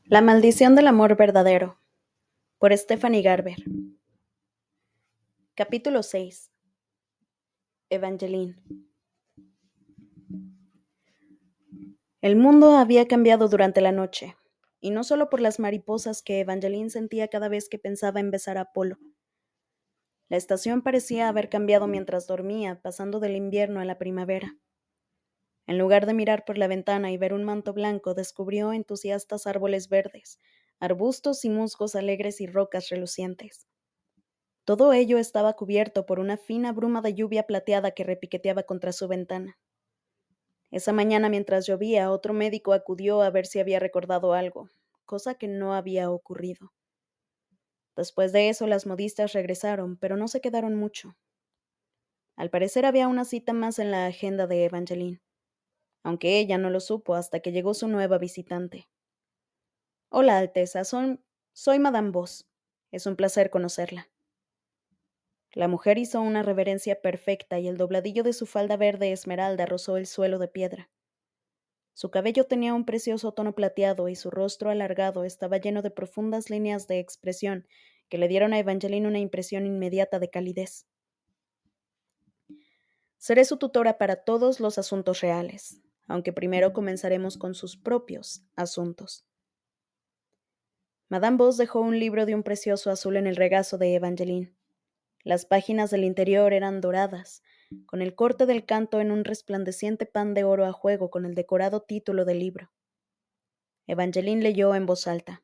La maldición del amor verdadero, por Stephanie Garber. Capítulo 6. Evangeline. El mundo había cambiado durante la noche, y no solo por las mariposas que Evangeline sentía cada vez que pensaba en besar a Apolo. La estación parecía haber cambiado mientras dormía, pasando del invierno a la primavera. En lugar de mirar por la ventana y ver un manto blanco, descubrió entusiastas árboles verdes, arbustos y musgos alegres y rocas relucientes. Todo ello estaba cubierto por una fina bruma de lluvia plateada que repiqueteaba contra su ventana. Esa mañana, mientras llovía, otro médico acudió a ver si había recordado algo, cosa que no había ocurrido. Después de eso, las modistas regresaron, pero no se quedaron mucho. Al parecer había una cita más en la agenda de Evangeline, aunque ella no lo supo hasta que llegó su nueva visitante. Hola, Alteza, soy Madame Voss. Es un placer conocerla. La mujer hizo una reverencia perfecta y el dobladillo de su falda verde esmeralda rozó el suelo de piedra. Su cabello tenía un precioso tono plateado y su rostro alargado estaba lleno de profundas líneas de expresión que le dieron a Evangeline una impresión inmediata de calidez. Seré su tutora para todos los asuntos reales, aunque primero comenzaremos con sus propios asuntos. Madame Voss dejó un libro de un precioso azul en el regazo de Evangeline. Las páginas del interior eran doradas, con el corte del canto en un resplandeciente pan de oro a juego con el decorado título del libro. Evangeline leyó en voz alta.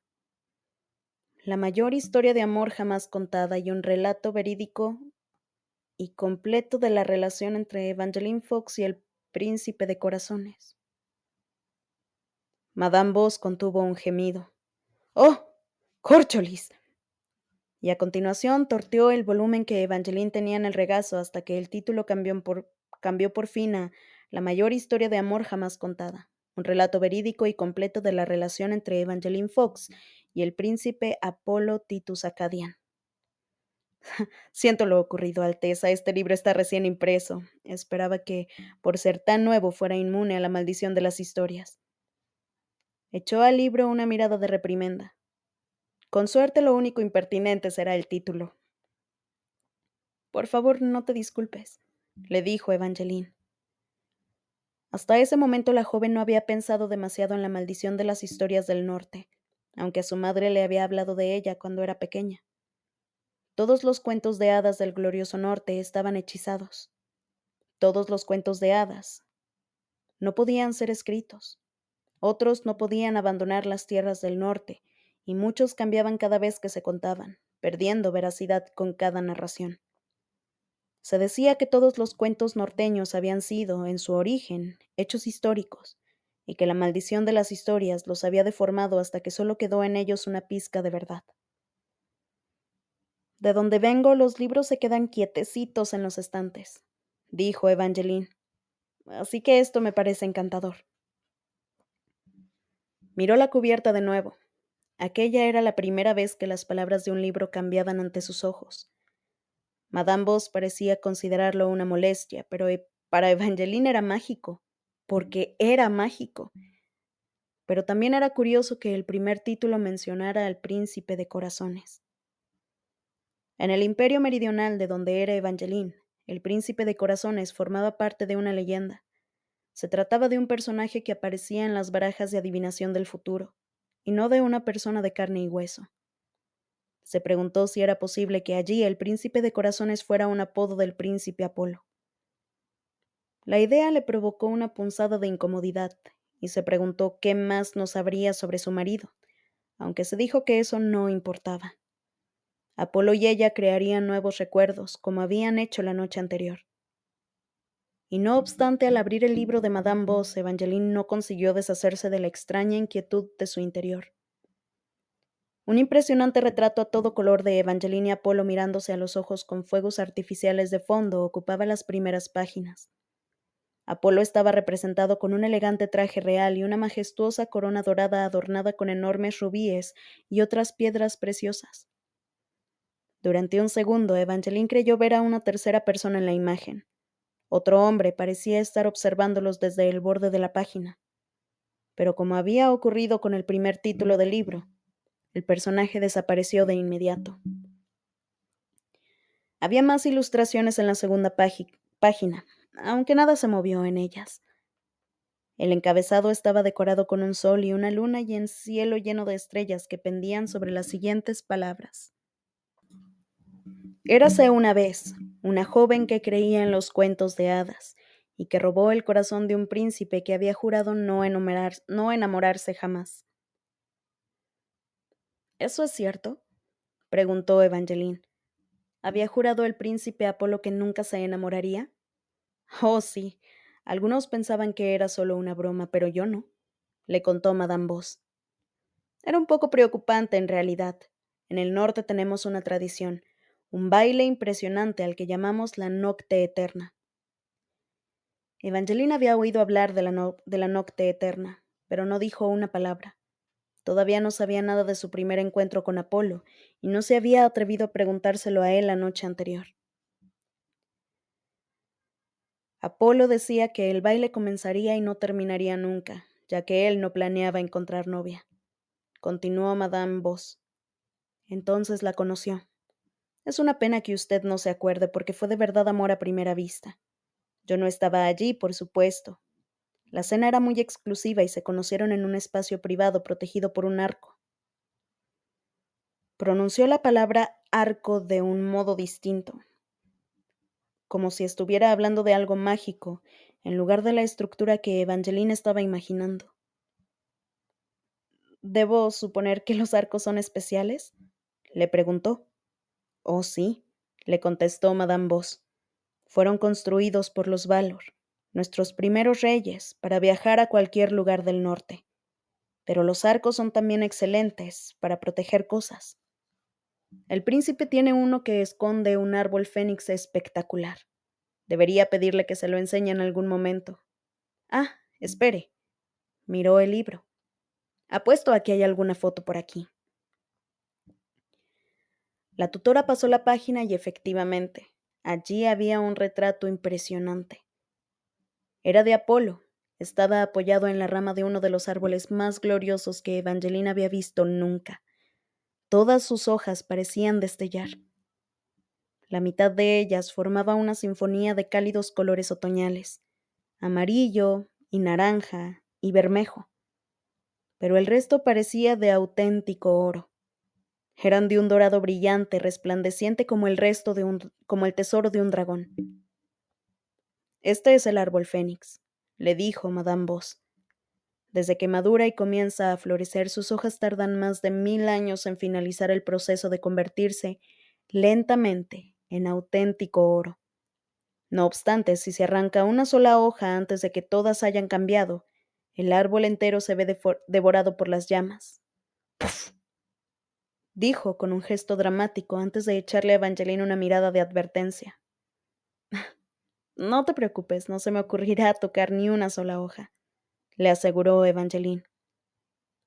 La mayor historia de amor jamás contada y un relato verídico y completo de la relación entre Evangeline Fox y el príncipe de corazones. Madame Voss contuvo un gemido. ¡Oh! ¡Córcholis! Y a continuación torteó el volumen que Evangeline tenía en el regazo hasta que el título cambió por fin a La mayor historia de amor jamás contada, un relato verídico y completo de la relación entre Evangeline Fox y el príncipe Apolo Titus Acadian. Siento lo ocurrido, Alteza, este libro está recién impreso. Esperaba que, por ser tan nuevo, fuera inmune a la maldición de las historias. Echó al libro una mirada de reprimenda. Con suerte lo único impertinente será el título. Por favor, no te disculpes, le dijo Evangeline. Hasta ese momento la joven no había pensado demasiado en la maldición de las historias del norte, aunque a su madre le había hablado de ella cuando era pequeña. Todos los cuentos de hadas del glorioso norte estaban hechizados. Todos los cuentos de hadas no podían ser escritos. Otros no podían abandonar las tierras del norte, y muchos cambiaban cada vez que se contaban, perdiendo veracidad con cada narración. Se decía que todos los cuentos norteños habían sido, en su origen, hechos históricos, y que la maldición de las historias los había deformado hasta que solo quedó en ellos una pizca de verdad. De donde vengo, los libros se quedan quietecitos en los estantes, dijo Evangeline. Así que esto me parece encantador. Miró la cubierta de nuevo. Aquella era la primera vez que las palabras de un libro cambiaban ante sus ojos. Madame Voss parecía considerarlo una molestia, pero para Evangeline era mágico, porque era mágico. Pero también era curioso que el primer título mencionara al príncipe de corazones. En el imperio meridional de donde era Evangeline, el príncipe de corazones formaba parte de una leyenda. Se trataba de un personaje que aparecía en las barajas de adivinación del futuro, y no de una persona de carne y hueso. Se preguntó si era posible que allí el príncipe de corazones fuera un apodo del príncipe Apolo. La idea le provocó una punzada de incomodidad, y se preguntó qué más no sabría sobre su marido, aunque se dijo que eso no importaba. Apolo y ella crearían nuevos recuerdos, como habían hecho la noche anterior. Y no obstante, al abrir el libro de Madame Voss, Evangeline no consiguió deshacerse de la extraña inquietud de su interior. Un impresionante retrato a todo color de Evangeline y Apolo mirándose a los ojos con fuegos artificiales de fondo ocupaba las primeras páginas. Apolo estaba representado con un elegante traje real y una majestuosa corona dorada adornada con enormes rubíes y otras piedras preciosas. Durante un segundo, Evangeline creyó ver a una tercera persona en la imagen. Otro hombre parecía estar observándolos desde el borde de la página. pero como había ocurrido con el primer título del libro, el personaje desapareció de inmediato. Había más ilustraciones en la segunda página, aunque nada se movió en ellas. El encabezado estaba decorado con un sol y una luna y un cielo lleno de estrellas que pendían sobre las siguientes palabras. Érase una vez una joven que creía en los cuentos de hadas y que robó el corazón de un príncipe que había jurado no enamorarse jamás. ¿Eso es cierto?, preguntó Evangeline. ¿Había jurado el príncipe Apolo que nunca se enamoraría? Oh, sí. Algunos pensaban que era solo una broma, pero yo no, le contó Madame Voss. Era un poco preocupante en realidad. En el norte tenemos una tradición, un baile impresionante al que llamamos la Nocte Eterna. Evangeline había oído hablar de la Nocte Eterna, pero no dijo una palabra. Todavía no sabía nada de su primer encuentro con Apolo, y no se había atrevido a preguntárselo a él la noche anterior. Apolo decía que el baile comenzaría y no terminaría nunca, ya que él no planeaba encontrar novia. Continuó Madame Voss. Entonces la conoció. Es una pena que usted no se acuerde porque fue de verdad amor a primera vista. Yo no estaba allí, por supuesto. La cena era muy exclusiva y se conocieron en un espacio privado protegido por un arco. Pronunció la palabra arco de un modo distinto, como si estuviera hablando de algo mágico, en lugar de la estructura que Evangeline estaba imaginando. ¿Debo suponer que los arcos son especiales?, le preguntó. Oh, sí, le contestó Madame Voss. Fueron construidos por los Valor, nuestros primeros reyes, para viajar a cualquier lugar del norte. Pero los arcos son también excelentes para proteger cosas. El príncipe tiene uno que esconde un árbol fénix espectacular. Debería pedirle que se lo enseñe en algún momento. Ah, espere. Miró el libro. Apuesto a que hay alguna foto por aquí. La tutora pasó la página y efectivamente, allí había un retrato impresionante. Era de Apolo. Estaba apoyado en la rama de uno de los árboles más gloriosos que Evangeline había visto nunca. Todas sus hojas parecían destellar. La mitad de ellas formaba una sinfonía de cálidos colores otoñales, amarillo y naranja y bermejo, pero el resto parecía de auténtico oro. Eran de un dorado brillante, resplandeciente como como el tesoro de un dragón. Este es el árbol fénix, le dijo Madame Voss. Desde que madura y comienza a florecer, sus hojas tardan más de 1000 años en finalizar el proceso de convertirse lentamente en auténtico oro. No obstante, si se arranca una sola hoja antes de que todas hayan cambiado, el árbol entero se ve devorado por las llamas. ¡Puf!, dijo con un gesto dramático antes de echarle a Evangeline una mirada de advertencia. No te preocupes, no se me ocurrirá tocar ni una sola hoja, le aseguró Evangeline.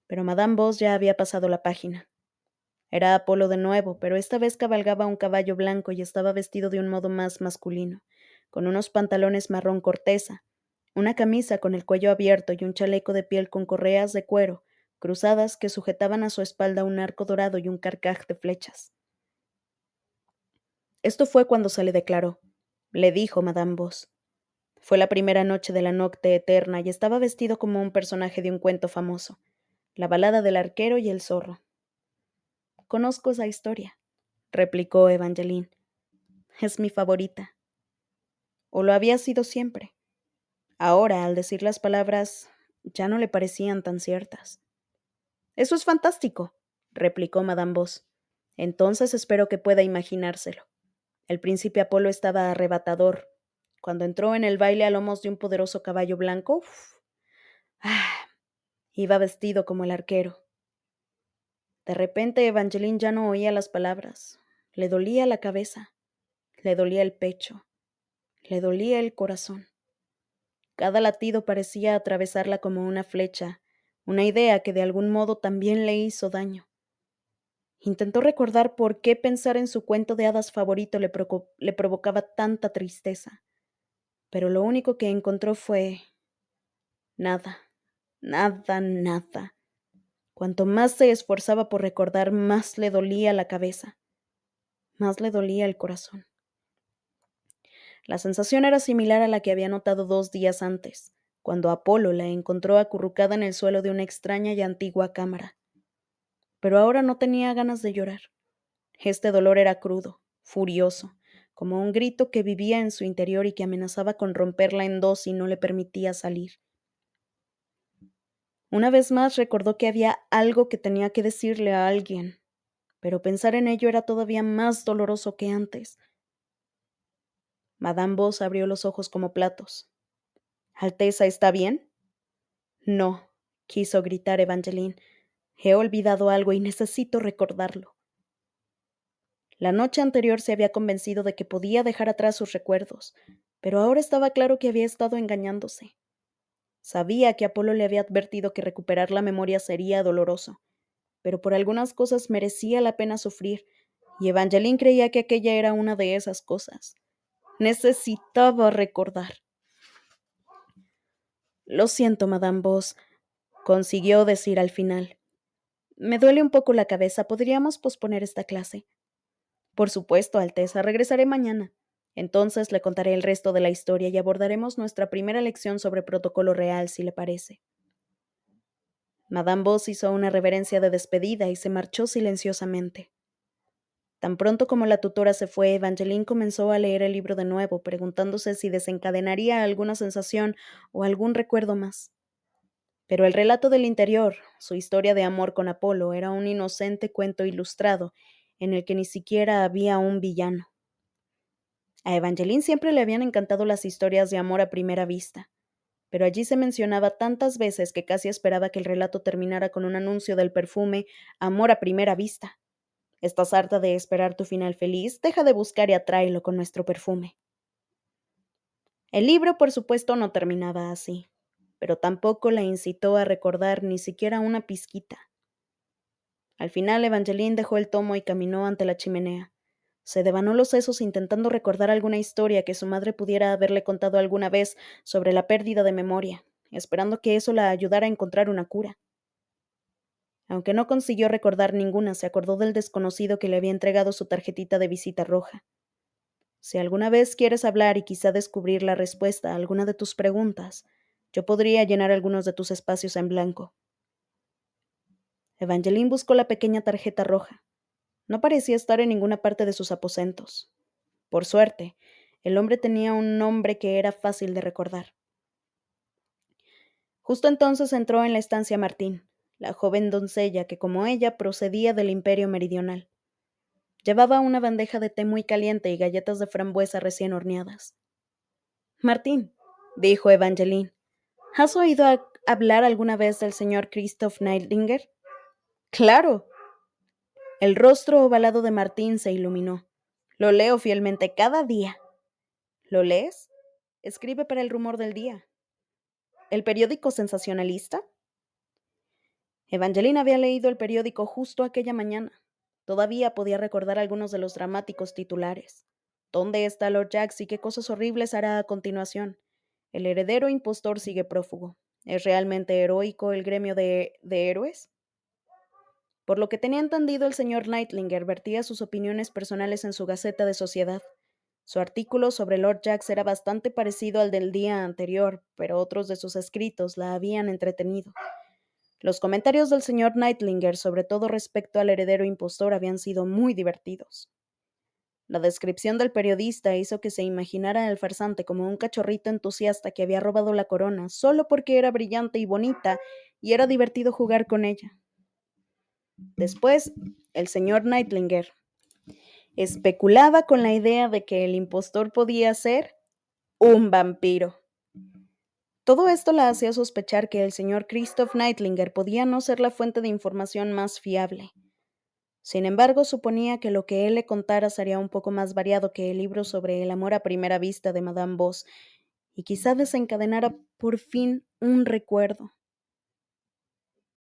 Pero Madame Voss ya había pasado la página. Era Apolo de nuevo, pero esta vez cabalgaba un caballo blanco y estaba vestido de un modo más masculino, con unos pantalones marrón corteza, una camisa con el cuello abierto y un chaleco de piel con correas de cuero, cruzadas que sujetaban a su espalda un arco dorado y un carcaj de flechas. Esto fue cuando se le declaró, le dijo Madame Voss. Fue la primera noche de la Nocte Eterna y estaba vestido como un personaje de un cuento famoso, la balada del arquero y el zorro. Conozco esa historia, replicó Evangeline. Es mi favorita. O lo había sido siempre. Ahora, al decir las palabras, ya no le parecían tan ciertas. Eso es fantástico, replicó Madame Voss. Entonces espero que pueda imaginárselo. El príncipe Apolo estaba arrebatador. Cuando entró en el baile a lomos de un poderoso caballo blanco, iba vestido como el arquero. De repente Evangeline ya no oía las palabras. Le dolía la cabeza, le dolía el pecho, le dolía el corazón. Cada latido parecía atravesarla como una flecha, una idea que de algún modo también le hizo daño. Intentó recordar por qué pensar en su cuento de hadas favorito le provocaba tanta tristeza, pero lo único que encontró fue nada, Nada, nada. Cuanto más se esforzaba por recordar, más le dolía la cabeza, más le dolía el corazón. La sensación era similar a la que había notado 2 días antes, cuando Apolo la encontró acurrucada en el suelo de una extraña y antigua cámara. Pero ahora no tenía ganas de llorar. Este dolor era crudo, furioso, como un grito que vivía en su interior y que amenazaba con romperla en dos si no le permitía salir. Una vez más recordó que había algo que tenía que decirle a alguien, pero pensar en ello era todavía más doloroso que antes. Madame Bos abrió los ojos como platos. ¿Alteza está bien? No, quiso gritar Evangeline. He olvidado algo y necesito recordarlo. La noche anterior se había convencido de que podía dejar atrás sus recuerdos, pero ahora estaba claro que había estado engañándose. Sabía que Apolo le había advertido que recuperar la memoria sería doloroso, pero por algunas cosas merecía la pena sufrir, y Evangeline creía que aquella era una de esas cosas. Necesitaba recordar. Lo siento, Madame Bos, consiguió decir al final. Me duele un poco la cabeza. ¿Podríamos posponer esta clase? Por supuesto, Alteza. Regresaré mañana. Entonces le contaré el resto de la historia y abordaremos nuestra primera lección sobre protocolo real, si le parece. Madame Bos hizo una reverencia de despedida y se marchó silenciosamente. Tan pronto como la tutora se fue, Evangeline comenzó a leer el libro de nuevo, preguntándose si desencadenaría alguna sensación o algún recuerdo más. Pero el relato del interior, su historia de amor con Apolo, era un inocente cuento ilustrado, en el que ni siquiera había un villano. A Evangeline siempre le habían encantado las historias de amor a primera vista, pero allí se mencionaba tantas veces que casi esperaba que el relato terminara con un anuncio del perfume Amor a primera vista. ¿Estás harta de esperar tu final feliz? Deja de buscar y atráelo con nuestro perfume. El libro, por supuesto, no terminaba así, pero tampoco la incitó a recordar ni siquiera una pizquita. Al final, Evangeline dejó el tomo y caminó ante la chimenea. Se devanó los sesos intentando recordar alguna historia que su madre pudiera haberle contado alguna vez sobre la pérdida de memoria, esperando que eso la ayudara a encontrar una cura. Aunque no consiguió recordar ninguna, se acordó del desconocido que le había entregado su tarjetita de visita roja. Si alguna vez quieres hablar y quizá descubrir la respuesta a alguna de tus preguntas, yo podría llenar algunos de tus espacios en blanco. Evangeline buscó la pequeña tarjeta roja. No parecía estar en ninguna parte de sus aposentos. Por suerte, el hombre tenía un nombre que era fácil de recordar. Justo entonces entró en la estancia Martín, la joven doncella que, como ella, procedía del Imperio Meridional. Llevaba una bandeja de té muy caliente y galletas de frambuesa recién horneadas. Martín, dijo Evangeline, ¿has oído hablar alguna vez del señor Christoph Neidlinger? Claro. El rostro ovalado de Martín se iluminó. Lo leo fielmente cada día. ¿Lo lees? Escribe para el Rumor del Día. ¿El periódico sensacionalista? Evangeline había leído el periódico justo aquella mañana. Todavía podía recordar algunos de los dramáticos titulares. ¿Dónde está Lord Jax y qué cosas horribles hará a continuación? El heredero impostor sigue prófugo. ¿Es realmente heroico el gremio de héroes? Por lo que tenía entendido, el señor Neidlinger vertía sus opiniones personales en su Gaceta de Sociedad. Su artículo sobre Lord Jax era bastante parecido al del día anterior, pero otros de sus escritos la habían entretenido. Los comentarios del señor Neidlinger, sobre todo respecto al heredero impostor, habían sido muy divertidos. La descripción del periodista hizo que se imaginara al farsante como un cachorrito entusiasta que había robado la corona solo porque era brillante y bonita y era divertido jugar con ella. Después, el señor Neidlinger especulaba con la idea de que el impostor podía ser un vampiro. Todo esto la hacía sospechar que el señor Christoph Neidlinger podía no ser la fuente de información más fiable. Sin embargo, suponía que lo que él le contara sería un poco más variado que el libro sobre el amor a primera vista de Madame Bos, y quizá desencadenara por fin un recuerdo.